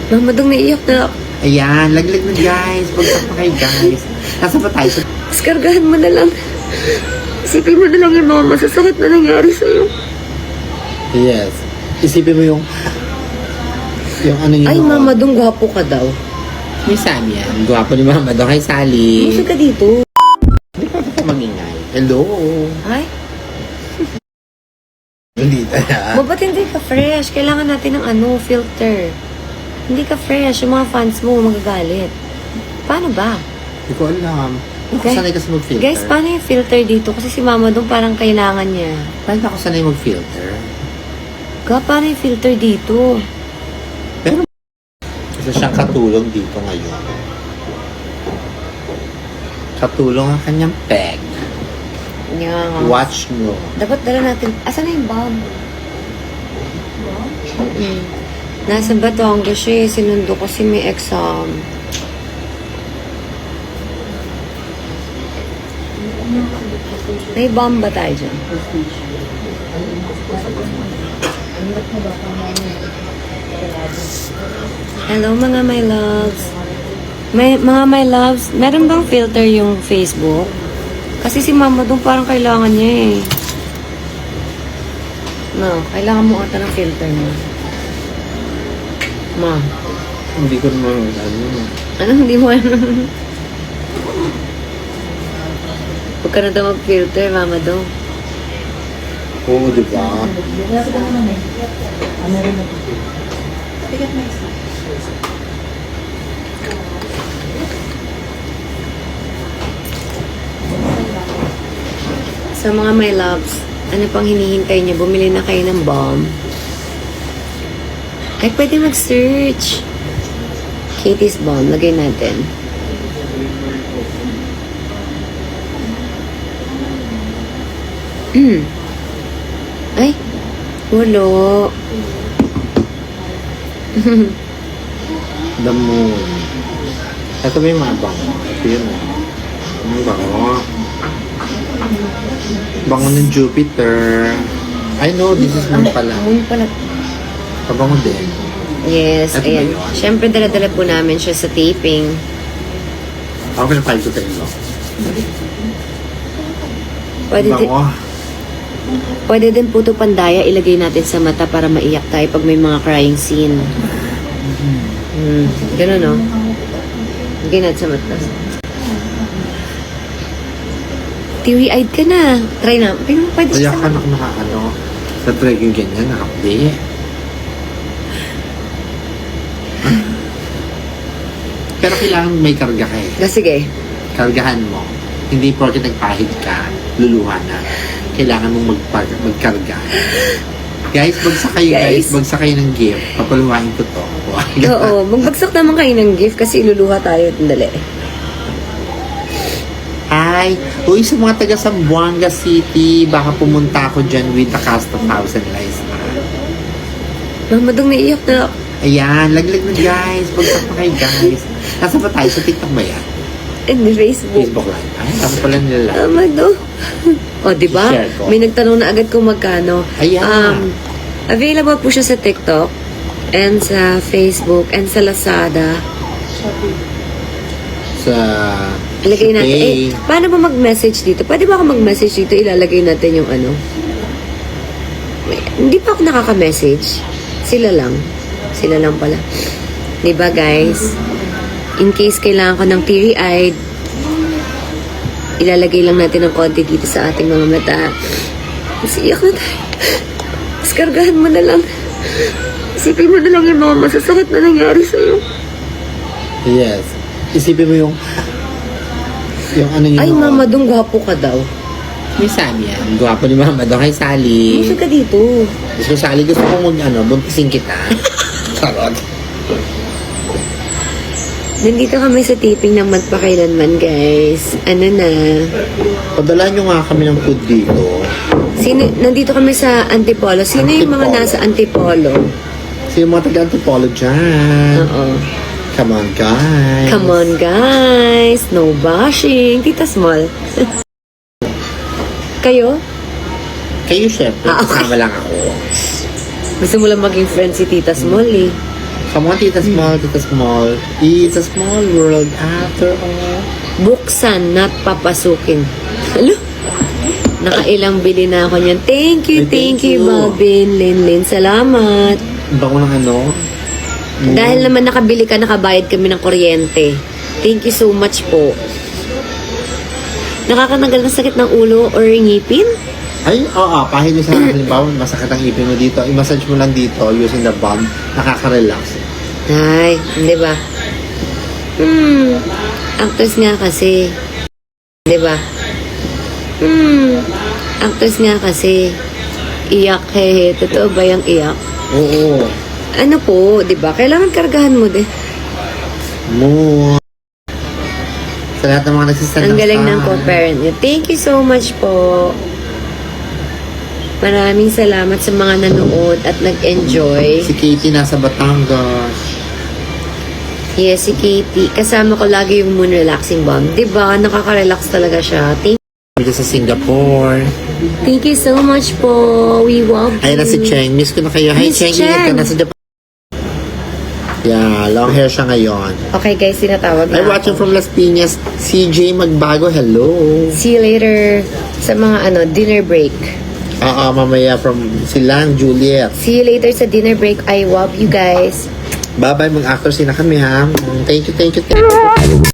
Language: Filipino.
Mamadong naiyak na. Ayan, laglag na guys. Pagsak na kayo guys. Nasa pa tayo? Iskargahan mo na lang. Isipin mo na lang yung mga masasakit na nangyari sa'yo. Yes. Isipin mo yung ano yun. Ay, Mamadong, gwapo ka daw. May Sammy yan. Gwapo ni Mama daw. Hi, Sally. Gusto ka dito. Hindi pa ito mangingay. Hello. Ay, Hindi na. ba't hindi ka fresh? Kailangan natin ng filter. Hindi ka fresh. Yung mga fans mo magagalit. Paano ba? Hindi ko alam. Ako Guys- sanay kasi mag-filter. Guys, paano yung filter dito? Kasi si Mamadong parang kailangan niya. Paano ako sanay mag-filter? Paano yung filter dito? Pero isa siyang katulong dito ngayon. Katulong ang kanyang peg. Yeah. Watch nyo. Dapat dala natin. Asan na yung bomb? Nasa Batangas siya. Sinundo kasi may exam. May bomb ba tayo dyan? Hello mga my loves. Mga my loves, meron bang filter yung Facebook? Kasi si Mama doon parang kailangan niya eh. No, kailangan mo ata ng filter mo. Ma. Hindi ko naman ano. Ano hindi mo ano? Huwag ka na daw mag-filter, Mama doon. Oo, diba? Sa mga my loves, ano pang hinihintay niya? Bumili na kayo ng bomb. Ay, pwede mag-search. Katie's bomb. Lagay natin. Ay, hulo. The moon. Ito ba yung mga bango? Ito yun. Ang bango. Bango ng Jupiter. I know, this is moon pala. Moon pala. Pabango din. Yes, Ito ba ayan. yun? Siyempre, dala-dala po namin siya sa taping. Ako pinapahid ko kayo. Pwede din po ito pandaya, ilagay natin sa mata para maiyak tayo pag may mga crying scene. Ganun, no? Ilagay natin sa mata. Teary-eyed ka na. Try na. Pwede Kaya siya ka nakano sa trekking ganyan, nakapdi. Pero kailangan may karga ka eh. Sige. Kargahan mo. Hindi porke nagpahid ka, luluha na. Kailangan mong magkarga. Guys, bagsak kayo guys. Bagsak kayo ng gift. Papaluhain ko to. Oo, magbagsak naman kayo ng gift kasi iluluha tayo. Dali. Ay, uy, sa mga taga Zamboanga City, baka pumunta ako dyan with the cast of House and Lies na. Mamadong naiyak na. Ayan, laglag na guys. Bagsak na kayo guys. Nasa pa tayo? Sa TikTok ba yan? And Facebook. Facebook Live. Ay, nasa pala nila. Amado. O, diba? Share ko. May nagtanong na agad kung magkano. Ayan. Available po siya sa TikTok and sa Facebook and sa Lazada. Sa Ilagay natin. Shopee. Paano ba mag-message dito? Pwede ba ako mag-message dito? Ilalagay natin yung ano. Hindi pa ako nakaka-message. Sila lang. Sila lang pala. Diba guys? In case kailangan ko ng teary-eyed, ilalagay lang natin ng konti dito sa ating mga mata. Mas iyak na tayo. Iskargahan mo na lang. Isipin mo na lang yung mga masasakit na nangyari sa'yo. Yes. Isipin mo yung ano yun. Ay, Mamadong, gwapo ka daw. May Sammy yan. Gwapo ni Mama daw. Hi, Sally. Gusto ka dito. Gusto ko, Sally, gusto ko buntisin kita. Charot. Nandito kami sa taping ng magpakailanman, guys. Ano na? Padala nyo nga kami ng food dito. Nandito kami sa Antipolo. Sino yung mga Antipolo. nasa Antipolo? Sino mga taga-Antipolo dyan? Oo. Come on, guys. Come on, guys. No bashing. Tita Small. Kayo? Kayo, syempre. Ah, okay. Kasama lang ako. Gusto mo lang maging friend si Tita Small, eh. Come on, Tita Small, Tita Small. It's a small world after all. Buksan, not papasukin. Hello? Nakailang bili na ako niyan. Thank you, Ay, thank you. Bobin, Linlin. Salamat. Bango ng ano? Dahil naman nakabili ka, nakabayad kami ng kuryente. Thank you so much po. Nakakatanggal ng sakit ng ulo or ngipin? Ay, oo, pahid mo sa halimbawa, masakit ang ipin mo dito. I-massage mo lang dito using the balm. Nakaka-relax. Ay, hindi ba? Actress nga kasi. Hindi ba? Actress nga kasi. Iyak he. Totoo ba yung iyak? Oo. Ano po, di ba? Kailangan kargahan mo din. Mo. Sa lahat ng mga nagsisend Ang galing ng co-parent niyo. Thank you so much po. Maraming salamat sa mga nanood at nag-enjoy. Si Katie nasa Batangas. Yes, si Katie. Kasama ko lagi yung Moon Relaxing Balm. Diba? Nakaka-relax talaga siya. Dito sa Singapore. Thank you so much po. We love you. Ayun na si Cheng. Miss ko na kayo. Hi, Miss Cheng. Cheng. Ingat ka na sa Japan. Yeah, long hair siya ngayon. Okay guys, tinatawag na I'm watching ako. from Las Piñas. CJ Magbago. Hello. See you later sa mga dinner break. Mamaya from Silang, Juliet. See you later sa dinner break. I love you guys. Bye-bye, mga actors na kami ha. Thank you.